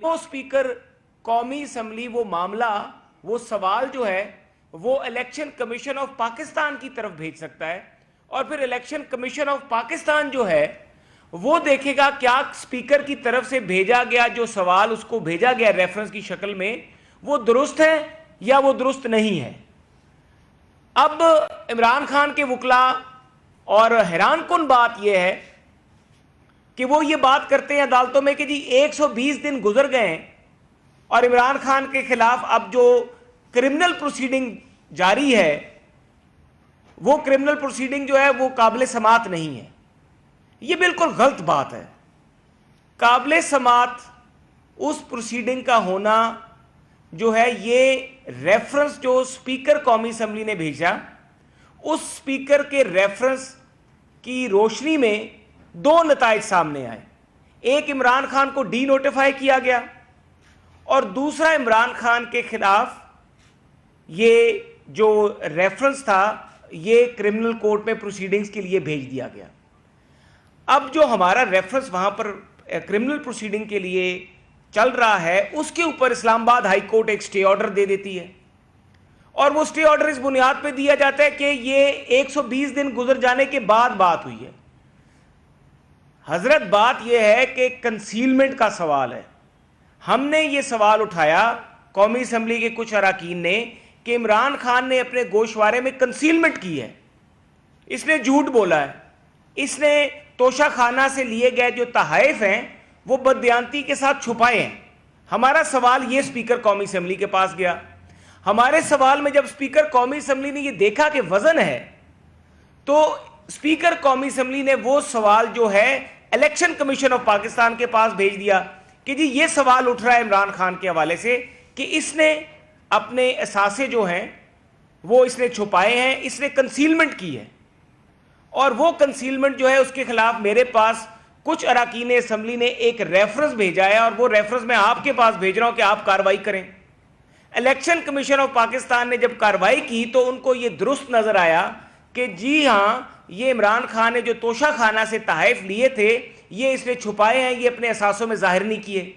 वो स्पीकर कौमी असम्बली वो मामला, वो सवाल जो है वो इलेक्शन कमीशन ऑफ पाकिस्तान की तरफ भेज सकता है और फिर इलेक्शन कमीशन ऑफ पाकिस्तान जो है वो देखेगा क्या स्पीकर की तरफ से भेजा गया जो सवाल उसको भेजा गया रेफरेंस की शक्ल में वो दुरुस्त है या वो दुरुस्त नहीं है। अब इमरान खान के वकला और हैरानकुन बात यह है कि वो ये बात करते हैं अदालतों में कि जी 120 दिन गुजर गए और इमरान खान के खिलाफ अब जो क्रिमिनल प्रोसीडिंग जारी है वो क्रिमिनल प्रोसीडिंग जो है वो काबिल समात नहीं है। ये बिल्कुल गलत बात है। काबिल समात उस प्रोसीडिंग का होना जो है ये रेफरेंस जो स्पीकर कौमी असम्बली ने भेजा उस स्पीकर के रेफरेंस की रोशनी में दो नताइज सामने आए। एक, इमरान खान को डी नोटिफाई किया गया और दूसरा, इमरान खान के खिलाफ ये जो रेफरेंस था ये क्रिमिनल कोर्ट में प्रोसीडिंग्स के लिए भेज दिया गया। अब जो हमारा रेफरेंस वहां पर क्रिमिनल प्रोसीडिंग के लिए चल रहा है उसके ऊपर इस्लामाबाद हाई कोर्ट एक स्टे ऑर्डर दे देती है और वो स्टे ऑर्डर इस बुनियाद पे दिया जाता है कि ये 120 दिन गुजर जाने के बाद बात हुई है। हजरत, बात यह है कि कंसीलमेंट का सवाल है। हमने ये सवाल उठाया कौमी असम्बली के कुछ अरकान ने कि इमरान खान ने अपने गोशवारे में कंसीलमेंट की है, इसने झूठ बोला है, इसने तोशा खाना से लिए गए जो तहाइफ हैं वो बदयांती के साथ छुपाए हैं। हमारा सवाल ये स्पीकर कौमी असम्बली के पास गया। हमारे सवाल में जब स्पीकर कौमी असम्बली ने ये देखा कि वजन है तो स्पीकर कौमी असम्बली ने वो सवाल जो है इलेक्शन कमीशन ऑफ पाकिस्तान के पास भेज दिया कि जी ये सवाल उठ रहा है इमरान खान के हवाले से कि इसने अपने असासे जो हैं वो इसने छुपाए हैं, इसने कंसीलमेंट की है और वो कंसीलमेंट जो है उसके खिलाफ मेरे पास कुछ अरकान असम्बली ने एक रेफरेंस भेजा है और वो रेफरेंस मैं आपके पास भेज रहा हूं कि आप कार्रवाई करें। इलेक्शन कमीशन ऑफ पाकिस्तान ने जब कार्रवाई की तो उनको ये दुरुस्त नजर आया कि जी हां, ये इमरान खान ने जो तोशा खाना से तहाइफ लिए थे ये इसने छुपाए हैं, ये अपने असासों में जाहिर नहीं किए।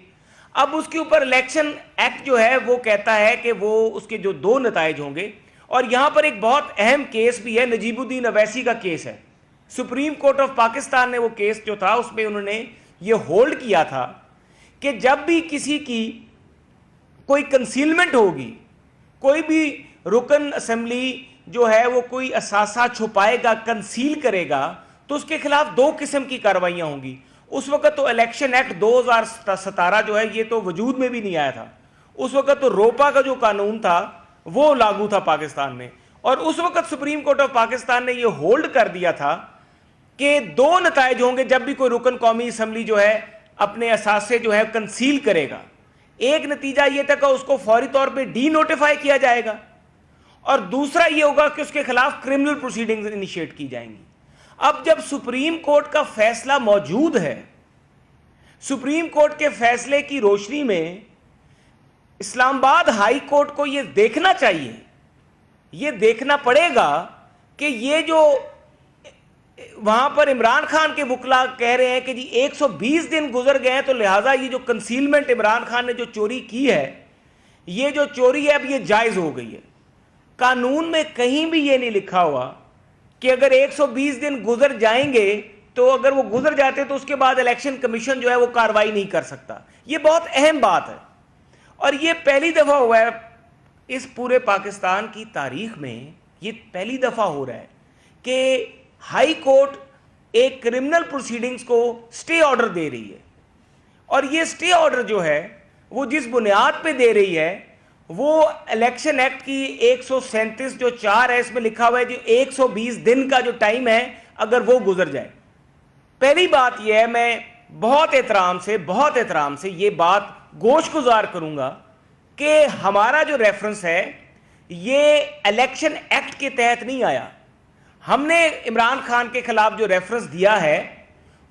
अब उसके ऊपर इलेक्शन एक्ट जो है वो कहता है कि वो उसके जो दो नताइज होंगे और यहां पर एक बहुत अहम केस भी है, नजीबुद्दीन अवैसी का केस है। सुप्रीम कोर्ट ऑफ पाकिस्तान ने वो केस जो था उसमें उन्होंने ये होल्ड किया था कि जब भी किसी की कोई कंसीलमेंट होगी, कोई भी रुकन असम्बली जो है वो कोई असासा छुपाएगा, कंसील करेगा, तो उसके खिलाफ दो किस्म की कार्रवाइयां होंगी। उस वक्त तो इलेक्शन एक्ट 2017 जो है ये तो वजूद में भी नहीं आया था। उस वक्त तो रोपा का जो कानून था वो लागू था पाकिस्तान में और उस वक्त सुप्रीम कोर्ट ऑफ पाकिस्तान ने ये होल्ड कर दिया था कि दो नताइज होंगे जब भी कोई रुकन कौमी असम्बली जो है अपने असासे जो है कंसील करेगा। एक नतीजा यह था कि उसको फौरी तौर पे डी नोटिफाई किया जाएगा और दूसरा यह होगा कि उसके खिलाफ क्रिमिनल प्रोसीडिंग्स इनिशिएट की जाएंगी। अब जब सुप्रीम कोर्ट का फैसला मौजूद है, सुप्रीम कोर्ट के फैसले की रोशनी में इस्लामाबाद हाई कोर्ट को यह देखना चाहिए, यह देखना पड़ेगा कि ये जो वहां पर इमरान खान के वकला कह रहे हैं कि जी 120 दिन गुजर गए हैं तो लिहाजा ये जो कंसीलमेंट इमरान खान ने जो चोरी की है, ये जो चोरी है अब ये जायज हो गई है। कानून में कहीं भी ये नहीं लिखा हुआ कि अगर 120 दिन गुजर जाएंगे तो अगर वो गुजर जाते तो उसके बाद इलेक्शन कमीशन जो है वो कार्रवाई नहीं कर सकता। ये बहुत अहम बात है और ये पहली दफा हुआ है इस पूरे पाकिस्तान की तारीख में, ये पहली दफा हो रहा है कि हाई कोर्ट एक क्रिमिनल प्रोसीडिंग्स को स्टे ऑर्डर दे रही है और ये स्टे ऑर्डर जो है वो जिस बुनियाद पे दे रही है वो इलेक्शन एक्ट की 137 जो 4 है इसमें लिखा हुआ है जो 120 दिन का जो टाइम है अगर वो गुजर जाए। पहली बात यह है, मैं बहुत एहतराम से ये बात गोशगुजार करूंगा कि हमारा जो रेफरेंस है ये इलेक्शन एक्ट के तहत नहीं आया। हमने इमरान खान के खिलाफ जो रेफरेंस दिया है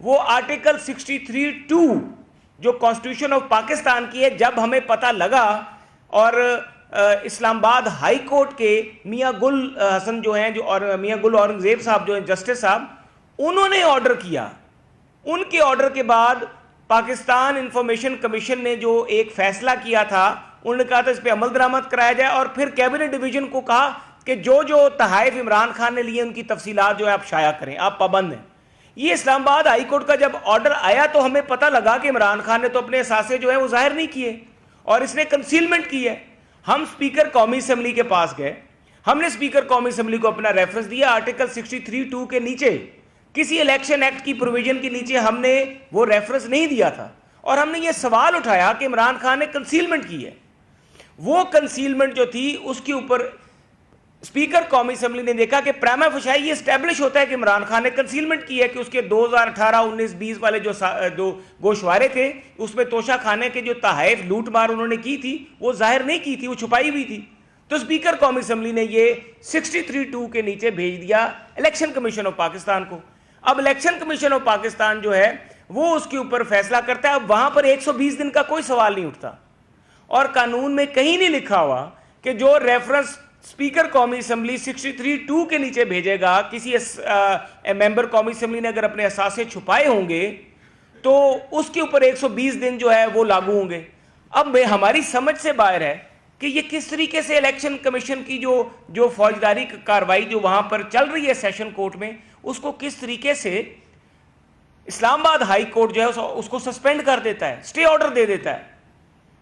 वो आर्टिकल 63(2) जो कॉन्स्टिट्यूशन ऑफ पाकिस्तान की है। जब हमें पता लगा और इस्लामाबाद हाई कोर्ट के मियां गुल हसन जो हैं, जो और मियां गुल औरंगजेब साहब जो हैं जस्टिस साहब, उन्होंने ऑर्डर किया। उनके ऑर्डर के बाद पाकिस्तान इंफॉर्मेशन कमीशन ने जो एक फैसला किया था, उन्होंने कहा था इस पर अमल दरामद कराया जाए, और फिर कैबिनेट डिवीजन को कहा कि जो जो तहाइफ इमरान खान ने लिए उनकी तफसीलात जो है आप शाया करें, आप पाबंद हैं। ये इस्लामाबाद हाई कोर्ट का जब ऑर्डर आया तो हमें पता लगा कि इमरान खान ने तो अपने असासे जो है वो जाहिर नहीं किए और इसने कंसीलमेंट की है। हम स्पीकर कौमी असम्बली के पास गए, हमने स्पीकर कौमी असम्बली को अपना रेफरेंस दिया, आर्टिकल 63(2) के नीचे किसी इलेक्शन एक्ट की प्रोविजन के नीचे हमने वो रेफरेंस नहीं दिया था, और हमने ये सवाल उठाया कि इमरान खान ने कंसीलमेंट की है। वो कंसीलमेंट जो थी उसके ऊपर स्पीकर कौमी असम्बली ने देखा कि प्राइमा फेशी ये स्टैब्लिश होता है कि इमरान खान ने कंसीलमेंट की है कि उसके 2018, 19, 20 वाले जो गोशवारे थे उसमें तोशा खाने के जो तहाइफ लूट मार उन्होंने की थी वो जाहिर नहीं की थी, वो छुपाई हुई थी। तो स्पीकर कौमी असम्बली ने ये 63(2) के नीचे भेज दिया इलेक्शन कमीशन ऑफ पाकिस्तान को। अब इलेक्शन कमीशन ऑफ पाकिस्तान जो है वो उसके ऊपर फैसला करता है। अब वहां पर 120 दिन का कोई सवाल नहीं उठता, और कानून में कहीं नहीं लिखा हुआ कि जो रेफरेंस स्पीकर कौमी असम्बली 63(2) के नीचे भेजेगा, किसी मेंबर कौमी असम्बली ने अगर अपने असासे छुपाए होंगे तो उसके ऊपर 120 दिन जो है वो लागू होंगे। अब हमारी समझ से बाहर है कि ये किस तरीके से इलेक्शन कमीशन की जो फौजदारी कार्रवाई जो वहां पर चल रही है सेशन कोर्ट में, उसको किस तरीके से इस्लामाबाद हाई कोर्ट जो है उसको सस्पेंड कर देता है, स्टे ऑर्डर दे देता है।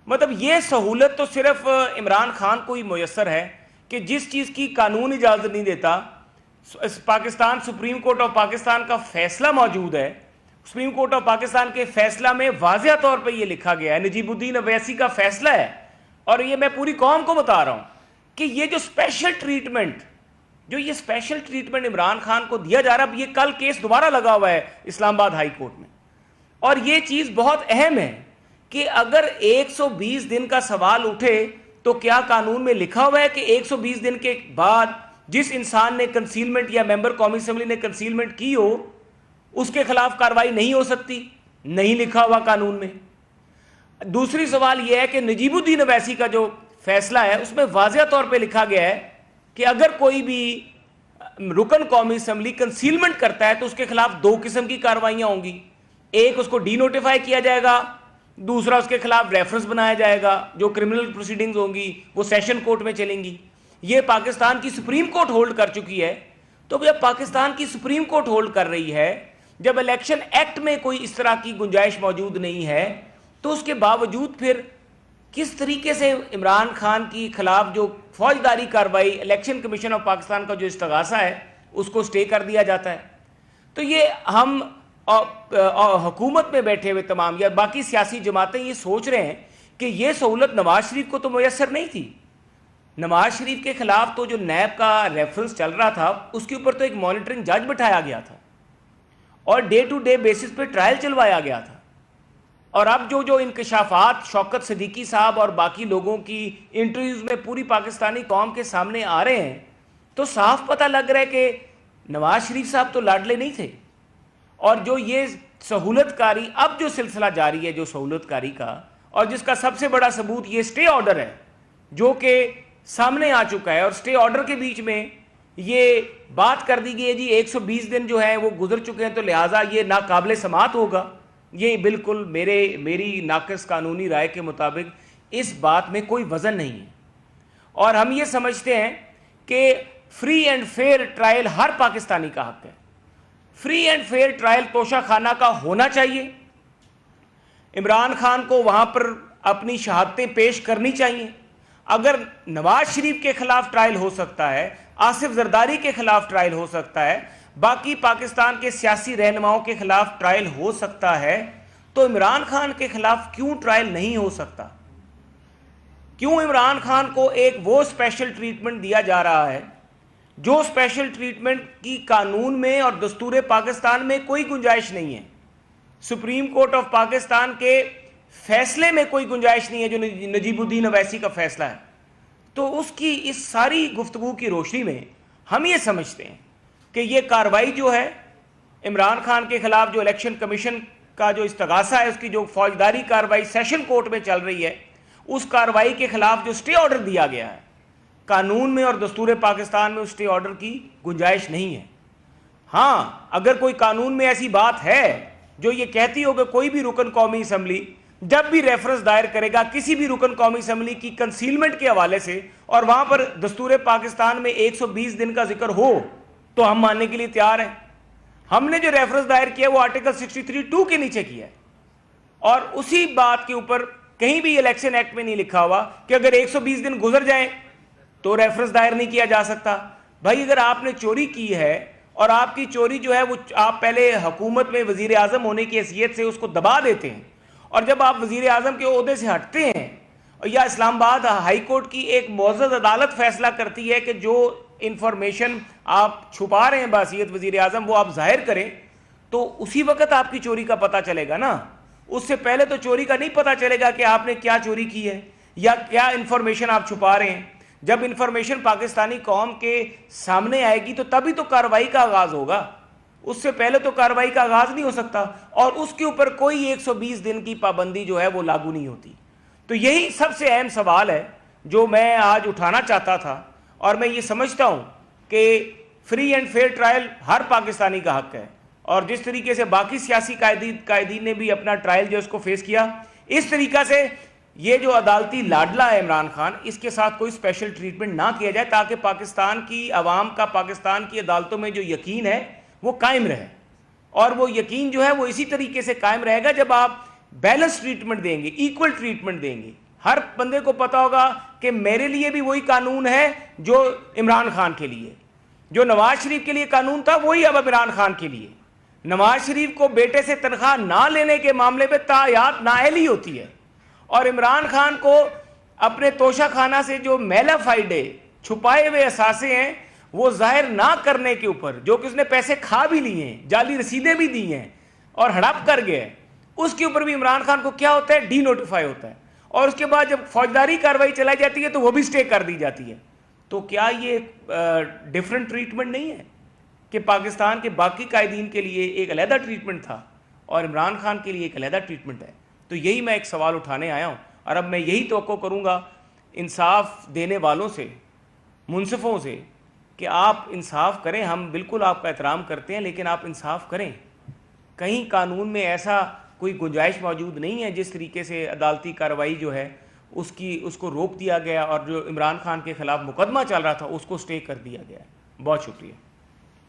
मतलब ये सहूलत तो सिर्फ इमरान खान को ही मुयसर है कि जिस चीज़ की कानून इजाज़त नहीं देता। Pakistan supreme court of Pakistan का फैसला मौजूद है, सुप्रीम कोर्ट ऑफ पाकिस्तान के फैसला में वाज़ेह तौर पे ये लिखा गया है, नजीबुद्दीन अवैसी का फैसला है, और ये मैं पूरी कौम को बता रहा हूँ कि ये जो स्पेशल ट्रीटमेंट इमरान खान को दिया जा रहा है, ये कल केस दोबारा लगा हुआ है इस्लामाबाद हाई कोर्ट में, और ये चीज़ बहुत अहम है कि अगर 120 दिन का सवाल उठे तो क्या कानून में लिखा हुआ है कि 120 दिन के बाद जिस इंसान ने कंसीलमेंट या मेंबर कौमी असम्बली ने कंसीलमेंट की हो उसके खिलाफ कार्रवाई नहीं हो सकती? नहीं लिखा हुआ कानून में। दूसरी सवाल यह है कि नजीबुद्दीन अवैसी का जो फैसला है उसमें वाज़ेह तौर पे लिखा गया है कि अगर कोई भी रुकन कौमी असम्बली कंसीलमेंट करता है तो उसके खिलाफ 2 किस्म की कार्रवाइयां होंगी, एक उसको डी नोटिफाई किया जाएगा, दूसरा उसके खिलाफ रेफरेंस बनाया जाएगा, जो क्रिमिनल प्रोसीडिंग्स होंगी वो सेशन कोर्ट में चलेंगी। ये पाकिस्तान की सुप्रीम कोर्ट होल्ड कर चुकी है। तो जब पाकिस्तान की सुप्रीम कोर्ट होल्ड कर रही है, जब इलेक्शन एक्ट में कोई इस तरह की गुंजाइश मौजूद नहीं है, तो उसके बावजूद फिर किस तरीके से इमरान खान की खिलाफ जो फौजदारी कार्रवाई इलेक्शन कमीशन ऑफ पाकिस्तान का जो इस्तगासा है उसको स्टे कर दिया जाता है। तो ये हम हुकूमत में बैठे हुए तमाम या बाकी सियासी जमातें ये सोच रहे हैं कि ये सहूलत नवाज शरीफ को तो मुयसर नहीं थी। नवाज शरीफ के खिलाफ तो जो नैब का रेफरेंस चल रहा था उसके ऊपर तो एक मॉनिटरिंग जज बिठाया गया था और डे टू डे बेसिस पे ट्रायल चलवाया गया था। और अब जो इंकशाफात शौकत सिद्दीकी साहब और बाकी लोगों की इंटरव्यूज में पूरी पाकिस्तानी कौम के सामने आ रहे हैं, तो साफ पता लग रहा है कि नवाज शरीफ साहब तो लाडले नहीं थे। और जो ये सहूलतकारी अब जो सिलसिला जारी है जो सहूलतकारी का, और जिसका सबसे बड़ा सबूत ये स्टे ऑर्डर है जो कि सामने आ चुका है, और स्टे ऑर्डर के बीच में ये बात कर दी गई है जी 120 दिन जो है वो गुजर चुके हैं, तो लिहाजा ये नाकाबिले समात होगा। ये बिल्कुल मेरी नाक़िस कानूनी राय के मुताबिक इस बात में कोई वज़न नहीं है। और हम ये समझते हैं कि फ्री एंड फेयर ट्रायल हर पाकिस्तानी का हक है। फ्री एंड फेयर ट्रायल तोशा खाना का होना चाहिए। इमरान खान को वहां पर अपनी शहादतें पेश करनी चाहिए। अगर नवाज शरीफ के खिलाफ ट्रायल हो सकता है, आसिफ जरदारी के खिलाफ ट्रायल हो सकता है, बाकी पाकिस्तान के सियासी रहनुमाओं के खिलाफ ट्रायल हो सकता है, तो इमरान खान के खिलाफ क्यों ट्रायल नहीं हो सकता? क्यों इमरान खान को एक वो स्पेशल ट्रीटमेंट दिया जा रहा है जो स्पेशल ट्रीटमेंट की कानून में और दस्तूर पाकिस्तान में कोई गुंजाइश नहीं है? सुप्रीम कोर्ट ऑफ पाकिस्तान के फैसले में कोई गुंजाइश नहीं है जो नजीबुद्दीन अवैसी का फैसला है। तो उसकी इस सारी गुफ्तगू की रोशनी में हम ये समझते हैं कि ये कार्रवाई जो है इमरान खान के खिलाफ जो इलेक्शन कमीशन का जो इस्तगासा है, उसकी जो फौजदारी कार्रवाई सेशन कोर्ट में चल रही है, उस कार्रवाई के खिलाफ जो स्टे ऑर्डर दिया गया है, कानून में और दस्तूर पाकिस्तान में उस स्टे ऑर्डर की गुंजाइश नहीं है। हाँ, अगर कोई कानून में ऐसी बात है जो ये कहती हो कि कोई भी रुकन कौमी असम्बली जब भी रेफरेंस दायर करेगा किसी भी रुकन कौमी असम्बली की कंसीलमेंट के हवाले से और वहां पर दस्तूर पाकिस्तान में 120 दिन का जिक्र हो तो हम मानने के लिए तैयार हैं। हमने जो रेफरेंस दायर किया वो आर्टिकल 63(2) के नीचे किया है और उसी बात के ऊपर कहीं भी इलेक्शन एक्ट में नहीं लिखा हुआ कि अगर 120 दिन गुजर जाएं तो रेफरेंस दायर नहीं किया जा सकता। भाई अगर आपने चोरी की है और आपकी चोरी जो है वो आप पहले हुकूमत में वजीर आजम होने की हैसियत से उसको दबा देते हैं और जब आप वजीर आजम के ओहदे से हटते हैं या इस्लामाबाद हाई कोर्ट की एक मुअज़्ज़ज़ अदालत फैसला करती है कि जो इंफॉर्मेशन आप छुपा रहे हैं बासियत वजीर आजम वो आप जाहिर करें, तो उसी वक्त आपकी चोरी का पता चलेगा ना। उससे पहले तो चोरी का नहीं पता चलेगा कि आपने क्या चोरी की है या क्या इंफॉर्मेशन आप छुपा रहे हैं। जब इंफॉर्मेशन पाकिस्तानी कौम के सामने आएगी तो तभी तो कार्रवाई का आगाज होगा, उससे पहले तो कार्रवाई का आगाज नहीं हो सकता और उसके ऊपर कोई 120 दिन की पाबंदी जो है वो लागू नहीं होती। तो यही सबसे अहम सवाल है जो मैं आज उठाना चाहता था और मैं ये समझता हूँ कि फ्री एंड फेयर ट्रायल हर पाकिस्तानी का हक है और जिस तरीके से बाकी सियासी कायदीन ने भी अपना ट्रायल जो उसको फेस किया, इस तरीका से ये जो अदालती लाडला है इमरान खान, इसके साथ कोई स्पेशल ट्रीटमेंट ना किया जाए ताकि पाकिस्तान की आवाम का पाकिस्तान की अदालतों में जो यकीन है वो कायम रहे। और वो यकीन जो है वो इसी तरीके से कायम रहेगा जब आप बैलेंस ट्रीटमेंट देंगे, इक्वल ट्रीटमेंट देंगे। हर बंदे को पता होगा कि मेरे लिए भी वही कानून है जो इमरान खान के लिए, जो नवाज शरीफ के लिए कानून था वही अब इमरान खान के लिए। नवाज शरीफ को बेटे से तनख्वाह ना लेने के मामले में तायात नाअहली होती है और इमरान खान को अपने तोशा खाना से जो मेलाफाइड छुपाए हुए असासे हैं वो जाहिर ना करने के ऊपर, जो कि उसने पैसे खा भी लिए हैं, जाली रसीदें भी दी हैं और हड़प कर गए, उसके ऊपर भी इमरान खान को क्या होता है, डी नोटिफाई होता है और उसके बाद जब फौजदारी कार्रवाई चलाई जाती है तो वो भी स्टे कर दी जाती है। तो क्या ये डिफरेंट ट्रीटमेंट नहीं है कि पाकिस्तान के बाकी कायदीन के लिए एक अलहदा ट्रीटमेंट था और इमरान खान के लिए एक अलहदा ट्रीटमेंट है? तो यही मैं एक सवाल उठाने आया हूँ और अब मैं यही तवक्को करूँगा इंसाफ देने वालों से, मुनसिफों से, कि आप इंसाफ करें। हम बिल्कुल आपका एहतराम करते हैं लेकिन आप इंसाफ करें। कहीं कानून में ऐसा कोई गुंजाइश मौजूद नहीं है जिस तरीके से अदालती कार्रवाई जो है उसको रोक दिया गया और जो इमरान खान के खिलाफ मुकदमा चल रहा था उसको स्टे कर दिया गया है। बहुत शुक्रिया।